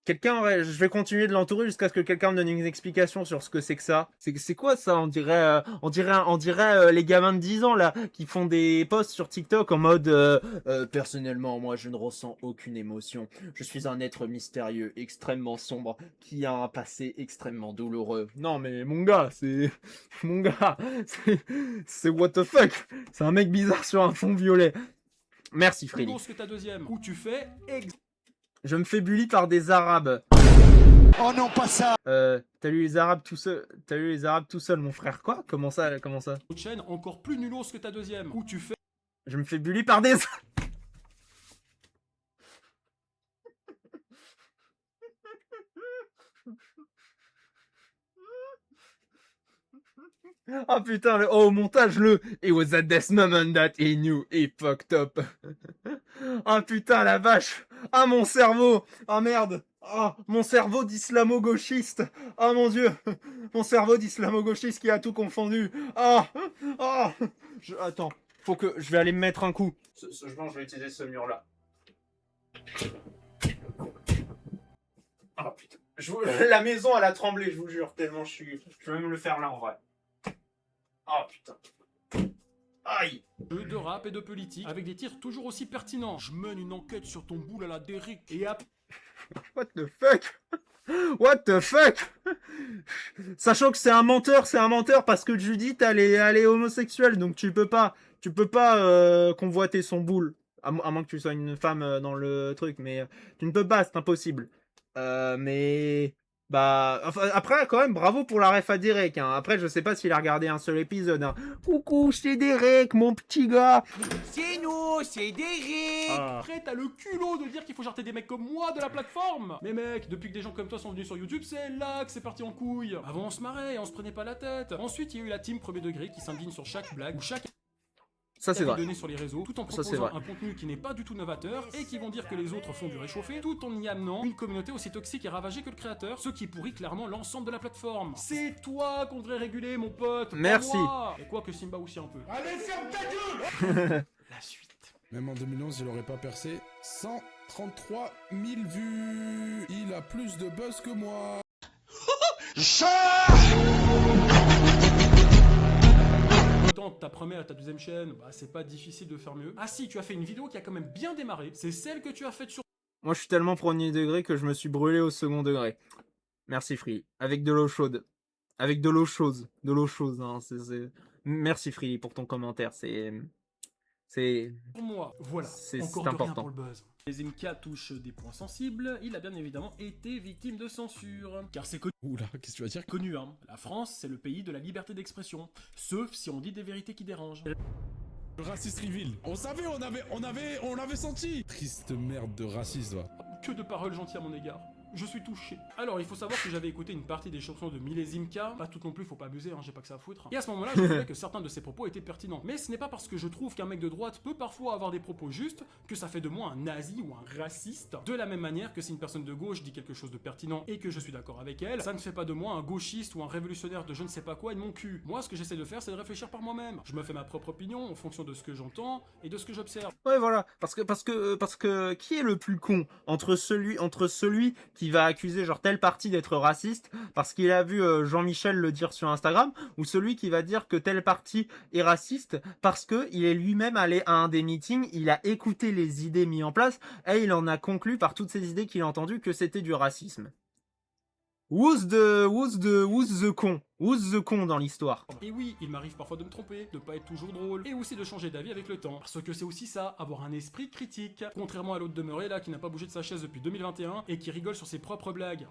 je vais continuer de l'entourer jusqu'à ce que quelqu'un me donne une explication sur ce que c'est que ça. C'est quoi ça? On dirait les gamins de 10 ans là qui font des posts sur TikTok en mode personnellement moi je ne ressens aucune émotion. Je suis un être mystérieux, extrêmement sombre, qui a un passé extrêmement douloureux. Non mais mon gars, c'est what the fuck? C'est un mec bizarre sur un fond violet. Merci Freddy.
Que ta deuxième où tu fais
Je me fais bully par des Arabes.
Oh non, pas ça.
T'as lu les Arabes tout seul, mon frère. Quoi? Comment ça?
Autre chaîne encore plus nulos que ta deuxième où tu fais.
Je me fais bully par des... Ah putain, montage It was at this moment that he knew he fucked up. Ah putain, la vache. Ah mon cerveau. Ah merde. Ah, mon cerveau d'islamo-gauchiste. Ah mon dieu. Mon cerveau d'islamo-gauchiste qui a tout confondu. Attends, je vais aller me mettre un coup. Je pense que je vais utiliser ce mur-là. Ah putain. La maison, elle a tremblé, je vous jure, tellement je vais même le faire là en vrai. Oh putain. Aïe.
Jeu de rap et de politique avec des tirs toujours aussi pertinents. Je mène une enquête sur ton boule à la Derrick et à...
What the fuck? What the fuck? Sachant que c'est un menteur parce que Judith elle est homosexuelle, donc tu peux pas convoiter son boule. À moins que tu sois une femme dans le truc, mais tu ne peux pas, c'est impossible. Mais... Bah, enfin, après, quand même, bravo pour la ref à Derek. Hein. Après, je sais pas s'il a regardé un seul épisode. Hein. Coucou, c'est Derek, mon petit gars.
C'est nous, c'est Derek.
Après, t'as le culot de dire qu'il faut jarter des mecs comme moi de la plateforme. Mais mec, depuis que des gens comme toi sont venus sur YouTube, c'est là que c'est parti en couille. Avant, on se marrait, on se prenait pas la tête. Ensuite, il y a eu la team premier degré qui s'indigne sur chaque blague ou chaque...
Ça c'est vrai.
Donné sur les réseaux, tout en proposant un contenu qui n'est pas du tout novateur et qui vont dire que les autres font du réchauffé, tout en y amenant une communauté aussi toxique et ravagée que le créateur, ce qui pourrit clairement l'ensemble de la plateforme. C'est toi qu'on devrait réguler, mon pote.
Merci.
Et quoi que Simba aussi un peu.
Allez, ferme ta gueule.
La suite.
Même en 2011, il aurait pas percé 133 000 vues. Il a plus de buzz que moi.
Ta première et ta deuxième chaîne, bah c'est pas difficile de faire mieux. Ah si, tu as fait une vidéo qui a quand même bien démarré, c'est celle que tu as faite sur...
Moi je suis tellement premier degré que je me suis brûlé au second degré. Merci Free. Avec de l'eau chaude. Avec de l'eau chaude. De l'eau chaude. Hein. Merci Free pour ton commentaire. C'est...
Pour moi, voilà.
C'est
encore
important.
rien pour le buzz. Les MK touchent des points sensibles, il a bien évidemment été victime de censure. Car c'est connu.
Oula, qu'est-ce que tu vas dire?
Connu, hein. La France, c'est le pays de la liberté d'expression. Sauf si on dit des vérités qui dérangent.
Le raciste reveal. On savait, on l'avait senti. Triste merde de raciste, va.
Que de paroles gentilles à mon égard. Je suis touché. Alors, il faut savoir que j'avais écouté une partie des chansons de Millésime K, pas toutes non plus, faut pas abuser, hein, j'ai pas que ça à foutre. Et à ce moment-là, je trouvais que certains de ses propos étaient pertinents. Mais ce n'est pas parce que je trouve qu'un mec de droite peut parfois avoir des propos justes que ça fait de moi un nazi ou un raciste. De la même manière que si une personne de gauche dit quelque chose de pertinent et que je suis d'accord avec elle, ça ne fait pas de moi un gauchiste ou un révolutionnaire de je ne sais pas quoi et de mon cul. Moi, ce que j'essaie de faire, c'est de réfléchir par moi-même. Je me fais ma propre opinion en fonction de ce que j'entends et de ce que j'observe.
Ouais, voilà. Parce que qui est le plus con entre celui qui va accuser genre telle partie d'être raciste parce qu'il a vu Jean-Michel le dire sur Instagram, ou celui qui va dire que telle partie est raciste parce que il est lui-même allé à un des meetings, il a écouté les idées mises en place et il en a conclu par toutes ces idées qu'il a entendues que c'était du racisme. Who's the con dans l'histoire?
Et oui, il m'arrive parfois de me tromper, de pas être toujours drôle, et aussi de changer d'avis avec le temps. Parce que c'est aussi ça, avoir un esprit critique. Contrairement à l'autre demeuré là, qui n'a pas bougé de sa chaise depuis 2021, et qui rigole sur ses propres blagues.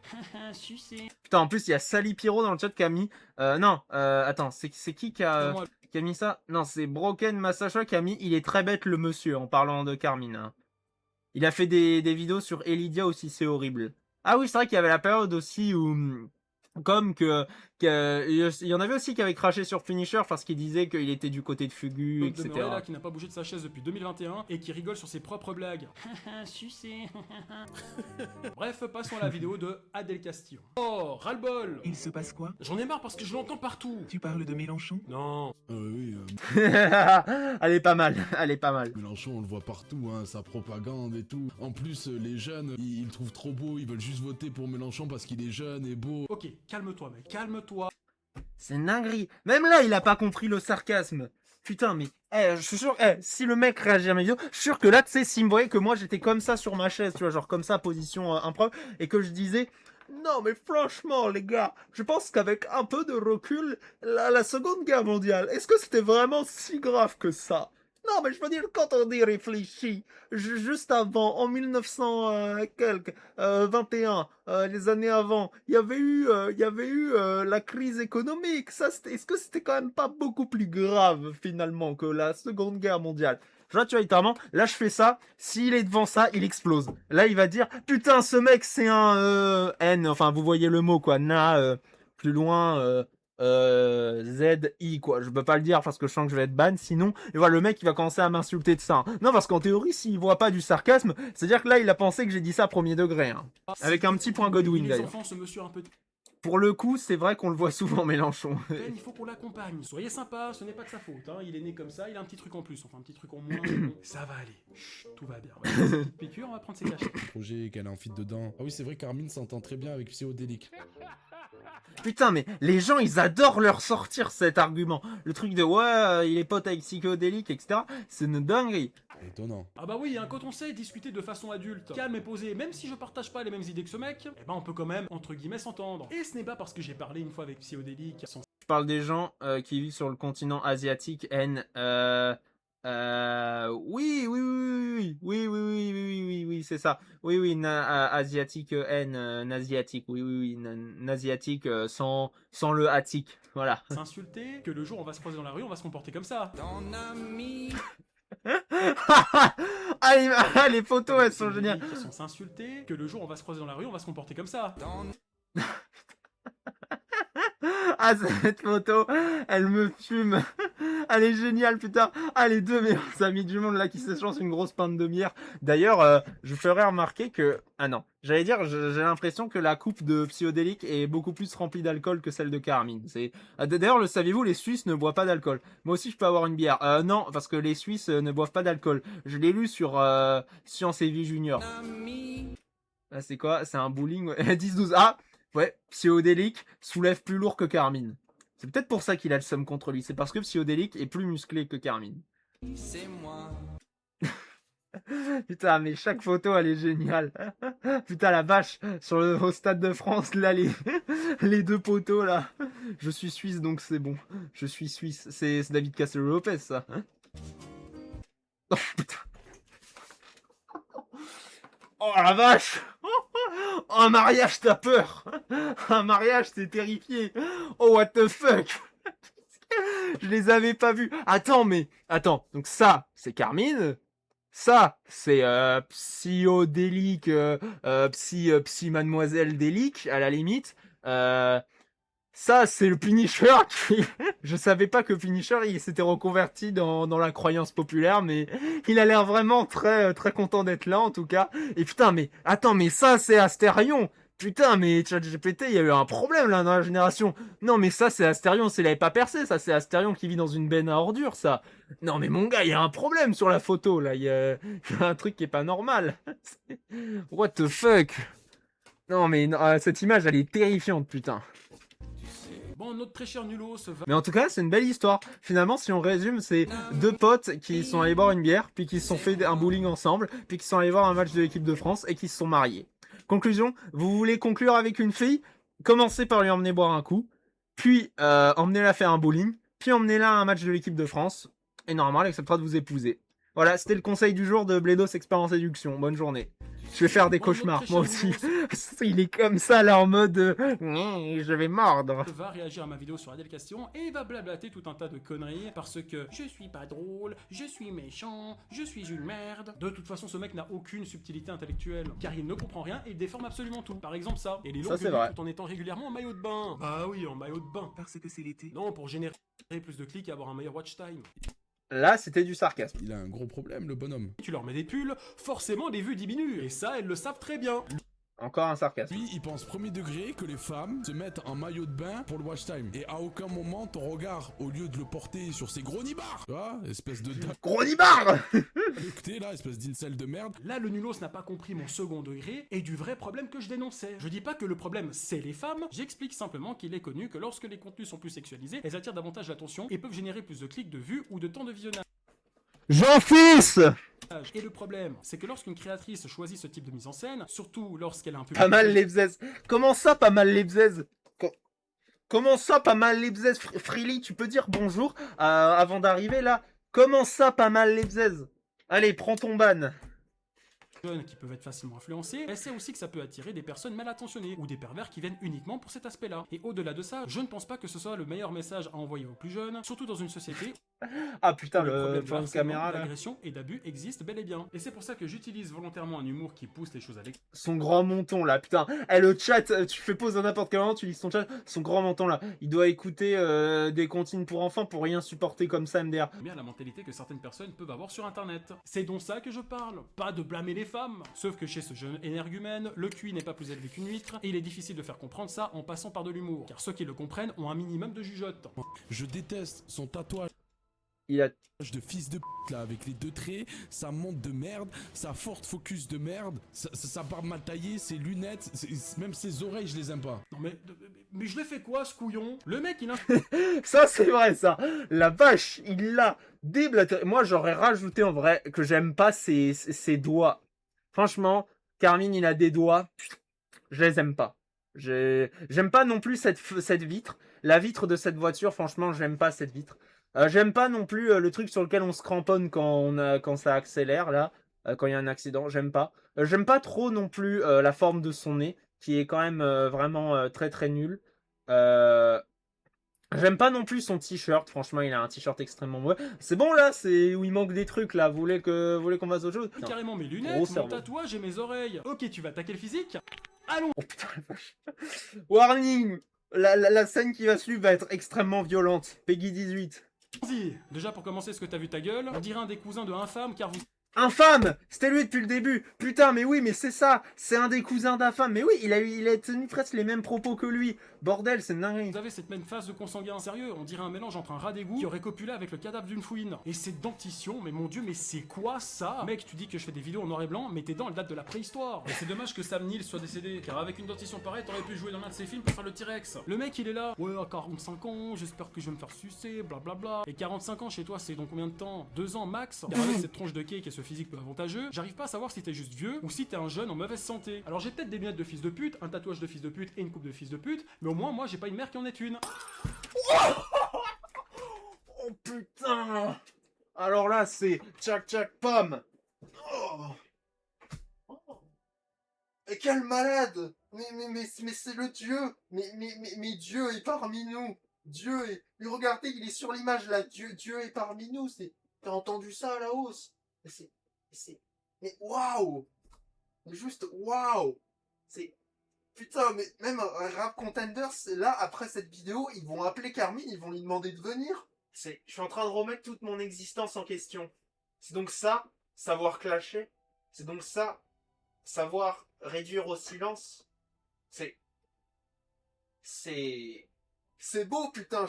Sucé.
Putain, en plus, il y a Sally Pyro dans le chat qui a mis... attends, c'est qui qui a mis ça? Non, c'est Broken Massacha qui a mis « Il est très bête le monsieur » en parlant de Carmine. Hein. Il a fait des vidéos sur Elidia aussi, c'est horrible. Ah oui, c'est vrai qu'il y avait la période aussi où... Comme il y en avait aussi qui avaient craché sur Finisher parce qu'il disait qu'il était du côté de Fugu, etc.
Demeuré là, qui n'a pas bougé de sa chaise depuis 2021, et qui rigole sur ses propres blagues. Sucé. Bref, passons à la vidéo de Adèle Castillo. Oh, ras-le-bol.
Il se passe quoi?
J'en ai marre parce que je l'entends partout.
Tu parles de Mélenchon?
Non.
Oui,
Elle est pas mal, elle est pas mal.
Mélenchon, on le voit partout, hein, sa propagande et tout. En plus, les jeunes, ils le trouvent trop beau, ils veulent juste voter pour Mélenchon parce qu'il est jeune et beau.
Ok, calme-toi mec, calme-toi.
C'est une dinguerie. Même là, il a pas compris le sarcasme. Putain, mais je suis sûr, si le mec réagit à mes vidéos, je suis sûr que là, tu sais, s'il me voyait que moi j'étais comme ça sur ma chaise, tu vois, genre comme ça, position improve, et que je disais, non mais franchement les gars, je pense qu'avec un peu de recul, la Seconde Guerre mondiale, est-ce que c'était vraiment si grave que ça? Non, mais je veux dire, quand on y réfléchit, juste avant, en 1921, les années avant, il y avait eu la crise économique. Ça, est-ce que c'était quand même pas beaucoup plus grave, finalement, que la Seconde Guerre mondiale? Genre, tu vois, littéralement, là, je fais ça, s'il est devant ça, il explose. Là, il va dire, putain, ce mec, c'est un N, enfin, vous voyez le mot, quoi, plus loin, ZI quoi, je peux pas le dire parce que je sens que je vais être ban sinon, et voilà, le mec il va commencer à m'insulter de ça. Hein. Non, parce qu'en théorie, s'il voit pas du sarcasme, c'est-à-dire que là il a pensé que j'ai dit ça premier degré, hein. Avec un petit point Godwin d'ailleurs.
Ce monsieur un peu...
Pour le coup, c'est vrai qu'on le voit souvent Mélenchon.
Il faut qu'on l'accompagne. Soyez sympa, ce n'est pas de sa faute. Hein. Il est né comme ça, il a un petit truc en plus, enfin un petit truc en moins. Ça va aller. Chut, tout va bien. Ouais, petite piqûre, on va prendre ses cachets.
Projet qu'elle a en fit dedans. Ah oui, c'est vrai, Carmine s'entend très bien avec Psyodélique.
Putain, mais les gens, ils adorent leur sortir cet argument. Le truc de ouais, il est pote avec Psychodélique, etc. C'est une dinguerie.
Étonnant.
Ah bah oui, hein, quand on sait discuter de façon adulte, calme et posé, même si je partage pas les mêmes idées que ce mec, eh ben on peut quand même, entre guillemets, s'entendre. Et ce n'est pas parce que j'ai parlé une fois avec Psyodélique.
Je parle des gens qui vivent sur le continent asiatique, oui, c'est ça. Oui, asiatique, nasiatique, oui, nasiatique, sans le attique, voilà.
S'insulter, que le jour on va se croiser dans la rue, on va se comporter comme ça.
Ton ami.
Ah, les photos, elles sont géniales.
Sans s'insulter, que le jour on va se croiser dans la rue, on va se comporter comme ça.
Ah, cette photo, elle me fume. Elle est géniale, putain. Ah, les deux meilleurs amis du monde là qui s'échangent une grosse pinte de bière. D'ailleurs, je ferais remarquer que... Ah non, j'allais dire, j'ai l'impression que la coupe de Psyodélique est beaucoup plus remplie d'alcool que celle de Carmine. D'ailleurs, le saviez-vous, les Suisses ne boivent pas d'alcool. Moi aussi, je peux avoir une bière. Non, parce que les Suisses ne boivent pas d'alcool. Je l'ai lu sur Science et Vie Junior. Ah, c'est quoi? C'est un bowling, ouais. 10-12. Ah, ouais, Psyodélique soulève plus lourd que Carmine. C'est peut-être pour ça qu'il a le seum contre lui. C'est parce que Psyodélique est plus musclé que Carmine.
C'est moi.
Putain, mais chaque photo, elle est géniale. Putain, la vache, au Stade de France, là, les deux poteaux, là. Je suis suisse, donc c'est bon. Je suis suisse. C'est David Castel-Lopez, ça. Oh, putain. Oh, la vache. Oh, un mariage, t'as peur. Un mariage, t'es terrifié. Oh, what the fuck. Je les avais pas vus. Attends. Donc ça, c'est Carmine. Ça, c'est Psyodélique, Psy Mademoiselle Délique, à la limite. Ça, c'est le Punisher qui... Je savais pas que Punisher, il s'était reconverti dans la croyance populaire, mais il a l'air vraiment très, très content d'être là, en tout cas. Et putain, mais... Attends, mais ça, c'est Astérion. Putain, mais ChatGPT, il y a eu un problème, là, dans la génération. Non, mais ça, c'est Astérion, il avait pas percé, ça, c'est Astérion qui vit dans une benne à ordures, ça. Non, mais mon gars, il y a un problème sur la photo, là. Il y a un truc qui est pas normal. What the fuck? Non, mais non, cette image, elle est terrifiante, putain.
Bon, notre très cher Nulos va...
Mais en tout cas, c'est une belle histoire. Finalement, si on résume, c'est deux potes qui sont allés boire une bière, puis qui se sont fait un bowling ensemble, puis qui sont allés voir un match de l'équipe de France et qui se sont mariés. Conclusion, vous voulez conclure avec une fille? Commencez par lui emmener boire un coup, puis emmenez-la faire un bowling, puis emmenez-la à un match de l'équipe de France, et normalement, elle acceptera de vous épouser. Voilà, c'était le conseil du jour de Bledos Expérience Séduction. Bonne journée. Je vais faire des cauchemars, moi aussi. Il est comme ça, là, en mode... je vais mordre.
va réagir à ma vidéo sur Adèle Question et il va blablater tout un tas de conneries parce que je suis pas drôle, je suis méchant, je suis une merde. De toute façon, ce mec n'a aucune subtilité intellectuelle car il ne comprend rien et il déforme absolument tout. Par exemple ça, et les longues
c'est vrai.
tout en étant régulièrement en maillot de bain. Bah oui, en maillot de bain. Parce que c'est l'été. Non, pour générer plus de clics et avoir un meilleur watch time.
Là, c'était du sarcasme.
Il a un gros problème, le bonhomme.
Tu leur mets des pulls, forcément les vues diminuent. Et ça, elles le savent très bien.
Encore un sarcasme.
Lui, il pense premier degré que les femmes se mettent en maillot de bain pour le watch time. Et à aucun moment, ton regard, au lieu de le porter sur ses gros nibards, tu vois, espèce de...
Gros nibards.
Écoutez, là, espèce d'incel de merde.
Là, le nulos n'a pas compris mon second degré et du vrai problème que je dénonçais. Je dis pas que le problème, c'est les femmes, j'explique simplement qu'il est connu que lorsque les contenus sont plus sexualisés, elles attirent davantage l'attention et peuvent générer plus de clics, de vues ou de temps de visionnage.
Jean-Fils.
Et le problème, c'est que lorsqu'une créatrice choisit ce type de mise en scène, surtout lorsqu'elle a un peu...
Pas mal les bzaises. Comment ça, pas mal les bzaises? Comment ça, pas mal les bzaises? Freely, tu peux dire bonjour avant d'arriver là? Comment ça, pas mal les bzaises? Allez, prends ton ban.
jeunes qui peuvent être facilement influencés, elle sait aussi que ça peut attirer des personnes mal attentionnées ou des pervers qui viennent uniquement pour cet aspect-là. Et au-delà de ça, je ne pense pas que ce soit le meilleur message à envoyer aux plus jeunes, surtout dans une société
Ah putain,
où le
le
problème
plan
de
de caméra
harcèlement,
là.
d'agression et d'abus existe bel et bien. Et c'est pour ça que j'utilise volontairement un humour qui pousse les choses à l'extrême.
Son grand menton là, putain. Eh, le chat, tu fais pause à n'importe quel moment, tu lis son chat. Son grand menton là, il doit écouter des comptines pour enfants pour rien supporter comme ça, MDR.
Bien la mentalité que certaines personnes peuvent avoir sur internet. C'est donc ça que je parle, pas de blâmer les femmes. Sauf que chez ce jeune énergumène, le QI n'est pas plus élevé qu'une huître, et il est difficile de faire comprendre ça en passant par de l'humour. Car ceux qui le comprennent ont un minimum de jugeote.
Je déteste son tatouage
Il a...
de fils de p*** là, avec les deux traits, sa montre de merde, sa Ford Focus de merde, sa barbe mal taillée, ses lunettes, même ses oreilles, je les aime pas.
Non mais je l'ai fait quoi ce couillon? Le mec il a...
Ça c'est vrai ça. La vache, il l'a déblatéré. Moi j'aurais rajouté en vrai que j'aime pas ses doigts. Franchement, Carmine il a des doigts, je les aime pas. J'aime pas non plus cette vitre. La vitre de cette voiture, franchement j'aime pas cette vitre. J'aime pas non plus le truc sur lequel on se cramponne quand ça accélère là, quand il y a un accident, j'aime pas. J'aime pas trop non plus la forme de son nez, qui est quand même vraiment très très nulle. J'aime pas non plus son t-shirt, franchement il a un t-shirt extrêmement mauvais. C'est bon là, c'est où il manque des trucs là, vous voulez qu'on fasse autre chose? Non.
Carrément mes lunettes,
Gros
mon
cerveau.
tatouage et mes oreilles. Ok, tu vas attaquer le physique? Allons.
Oh putain la vache. Warning, la scène qui va suivre va être extrêmement violente. Peggy 18.
Vas-y. Déjà pour commencer, est-ce que t'as vu ta gueule? On dirait un des cousins de Infâme car vous...
Infâme! C'était lui depuis le début! Putain, mais oui, mais c'est ça! C'est un des cousins d'Infâme! Mais oui, il a tenu presque les mêmes propos que lui! Bordel, c'est une dinguerie!
Vous avez cette même phase de consanguin sérieux, on dirait un mélange entre un rat d'égout qui aurait copulé avec le cadavre d'une fouine. Et cette dentition, mais mon dieu, mais c'est quoi ça? Mec, tu dis que je fais des vidéos en noir et blanc, mais tes dents elles datent de la préhistoire. Et c'est dommage que Sam Neill soit décédé, car avec une dentition pareille, t'aurais pu jouer dans l'un de ses films pour faire le T-Rex. Le mec il est là, ouais, à 45 ans, j'espère que je vais me faire sucer, blablabla. Et 45 ans chez toi, c'est dans combien de temps? 2 ans max? Car avec cette tronche de cake et ce physique peu avantageux, j'arrive pas à savoir si t'es juste vieux ou si t'es un jeune en mauvaise santé. Alors j'ai peut-être des lunettes de fils de pute, un tatouage de fils de pute et une coupe de fils de pute, mais au moins moi j'ai pas une mère qui en est une.
Oh putain! Alors là, c'est tchac tchac pomme! Oh. Et quel malade! Mais c'est le dieu! Mais Dieu est parmi nous! Dieu est... Mais regardez, il est sur l'image là! Dieu est parmi nous! T'as entendu ça à la hausse? Mais waouh! Juste waouh! C'est... Putain, mais même un Rap Contenders, là, après cette vidéo, ils vont appeler Carmine, ils vont lui demander de venir. Je suis en train de remettre toute mon existence en question. C'est donc ça, savoir clasher. C'est donc ça, savoir réduire au silence. C'est beau, putain,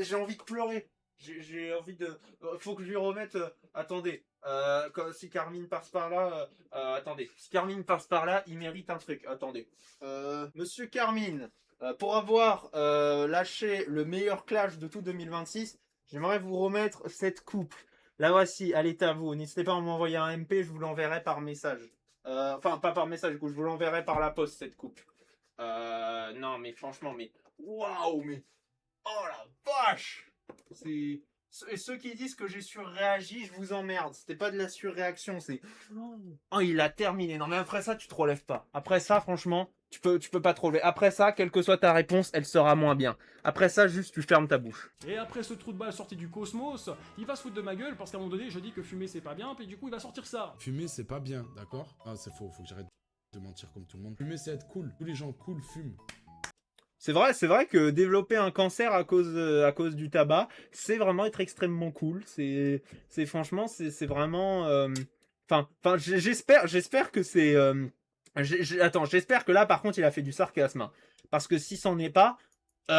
j'ai envie de pleurer. J'ai envie de... faut que je lui remette... attendez. Si Carmine passe par là... attendez. Si Carmine passe par là, il mérite un truc. Attendez. Monsieur Carmine, pour avoir lâché le meilleur clash de tout 2026, j'aimerais vous remettre cette coupe. La voici, elle est à vous. N'hésitez pas à m'envoyer un MP, je vous l'enverrai par message. Enfin, pas par message, du coup, je vous l'enverrai par la poste, cette coupe. Non, mais franchement, mais... Waouh, mais... Oh la vache! C'est... Et ceux qui disent que j'ai surréagi, je vous emmerde. C'était pas de la surréaction, c'est... Oh, il a terminé. Non, mais après ça, tu te relèves pas. Après ça, franchement, tu peux pas te relever. Après ça, quelle que soit ta réponse, elle sera moins bien. Après ça, juste, tu fermes ta bouche.
Et après ce trou de balle sorti du cosmos, il va se foutre de ma gueule parce qu'à un moment donné, je dis que fumer c'est pas bien, puis du coup, il va sortir ça.
Fumer, c'est pas bien, d'accord? Ah, c'est faux, faut que j'arrête de mentir comme tout le monde. Fumer, c'est être cool. Tous les gens cool fument.
C'est vrai que développer un cancer à cause du tabac, c'est vraiment être extrêmement cool. C'est franchement, c'est vraiment... Enfin, j'espère que c'est... Attends, j'espère que là, par contre, il a fait du sarcasme. Hein. Parce que si c'en est pas, qu'il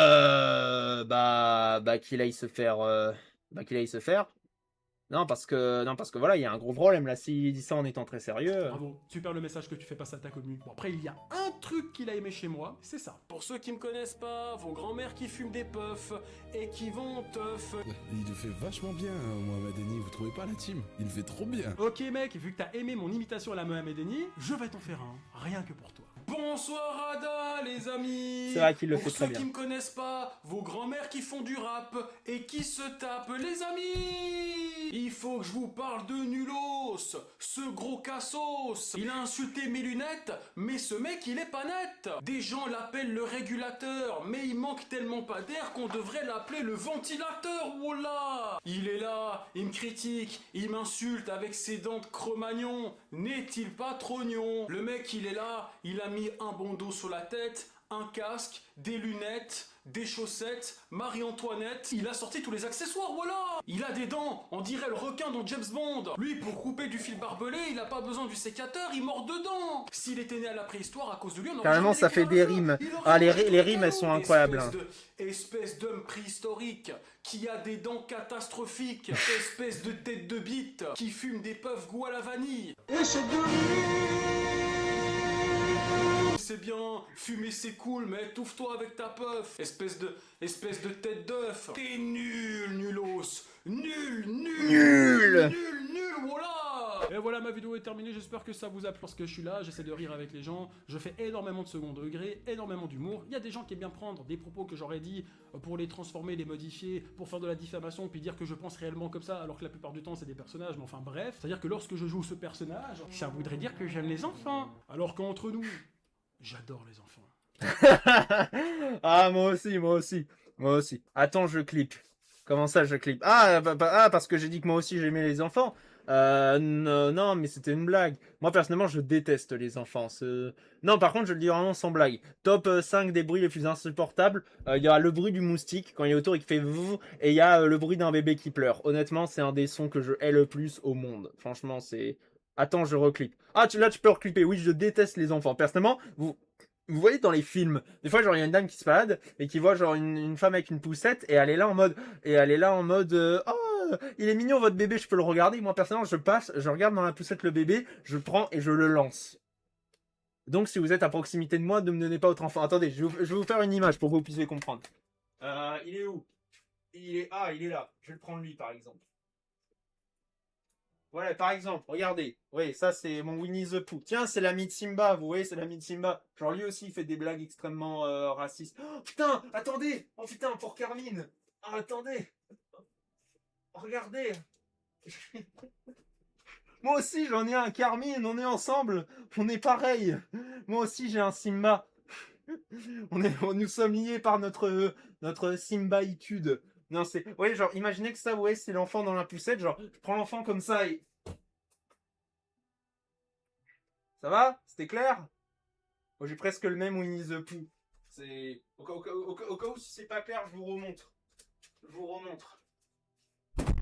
aille se faire... qu'il aille se faire. Non, parce que voilà, il y a un gros problème là. S'il dit ça en étant très sérieux...
Bravo, super le message que tu fais passer à ta commu. Bon, après, il y a un truc qu'il a aimé chez moi, c'est ça. Pour ceux qui me connaissent pas, vos grands-mères qui fument des puffs et qui vont teuf.
Il le fait vachement bien, hein, Mohamed Eni, vous trouvez pas la team? Il le fait trop bien.
Ok mec, vu que t'as aimé mon imitation à la Mohamed Eni, je vais t'en faire un, rien que pour toi. Bonsoir Ada les amis.
C'est vrai qu'il le fait
Pour
très
ceux
bien.
qui me connaissent pas, vos grands-mères qui font du rap et qui se tapent les amis. Il faut que je vous parle de Nulos, ce gros cassos. Il a insulté mes lunettes, mais ce mec il est pas net. Des gens l'appellent le régulateur, mais il manque tellement pas d'air qu'on devrait l'appeler le ventilateur, voilà. Il est là, il me critique, il m'insulte avec ses dents de Cro-Magnon. N'est-il pas trognon? Le mec il est là, il a mis un bandeau sur la tête, un casque, des lunettes, des chaussettes, Marie-Antoinette, il a sorti tous les accessoires, voilà. Il a des dents, on dirait le requin dans James Bond. Lui, pour couper du fil barbelé, il a pas besoin du sécateur, il mord dedans. S'il était né à la préhistoire, à cause de lui, on aurait
Carrément,
jamais
ça
écrit
fait
un
des
feu.
rimes.
Il aurait
Ah, les
mangé
rimes, elles sont
tout.
incroyables. Hein.
Espèce d'homme préhistorique qui a des dents catastrophiques. Espèce de tête de bite qui fume des puffs goût à la vanille. C'est bien, fumer c'est cool, mais étouffe-toi avec ta puff. Espèce de tête d'œuf. T'es nul, nulos. Nul, voilà. Et voilà, ma vidéo est terminée, j'espère que ça vous a plu parce que je suis là, j'essaie de rire avec les gens, je fais énormément de second degré, énormément d'humour. Il y a des gens qui aiment bien prendre des propos que j'aurais dit pour les transformer, les modifier, pour faire de la diffamation, puis dire que je pense réellement comme ça, alors que la plupart du temps c'est des personnages, mais enfin bref. C'est-à-dire que lorsque je joue ce personnage, ça voudrait dire que j'aime les enfants. Alors qu'entre nous, j'adore les enfants.
Ah, moi aussi. Attends, je clip. Comment ça, je clip? Parce que j'ai dit que moi aussi j'aimais les enfants. Non, mais c'était une blague. Moi, personnellement, je déteste les enfants. Non, par contre, je le dis vraiment sans blague. Top 5 des bruits les plus insupportables. Il y a le bruit du moustique quand il est autour et qui fait vouh, et il y a le bruit d'un bébé qui pleure. Honnêtement, c'est un des sons que je hais le plus au monde. Franchement, c'est... Attends, je reclippe. Ah, là, tu peux reclipper. Oui, je déteste les enfants. Personnellement, vous voyez dans les films, des fois, genre, il y a une dame qui se balade et qui voit, genre, une femme avec une poussette et elle est là en mode, oh, il est mignon votre bébé, je peux le regarder. Moi, personnellement, je passe, je regarde dans la poussette le bébé, je prends et je le lance. Donc, si vous êtes à proximité de moi, ne me donnez pas votre enfant. Attendez, je vais vous faire une image pour que vous puissiez comprendre. Il est où? Il est là. Je vais le prendre lui, par exemple. Voilà, par exemple, regardez. Oui, ça, c'est mon Winnie the Pooh. Tiens, c'est l'ami de Simba, vous voyez, c'est l'ami de Simba. Genre, lui aussi, il fait des blagues extrêmement racistes. Oh, putain, attendez. Oh, putain, pour Carmine. Ah, attendez. Regardez. Moi aussi, j'en ai un Carmine, on est ensemble. On est pareil. Moi aussi, j'ai un Simba. Nous sommes liés par notre Simbaïtude. Non, c'est... Vous voyez, genre, imaginez que ça, vous voyez, c'est l'enfant dans la poussette. Genre, je prends l'enfant comme ça et... Ça va? C'était clair? Oh, j'ai presque le même Winnie the Pooh. C'est... Au cas où si c'est pas clair, je vous remontre.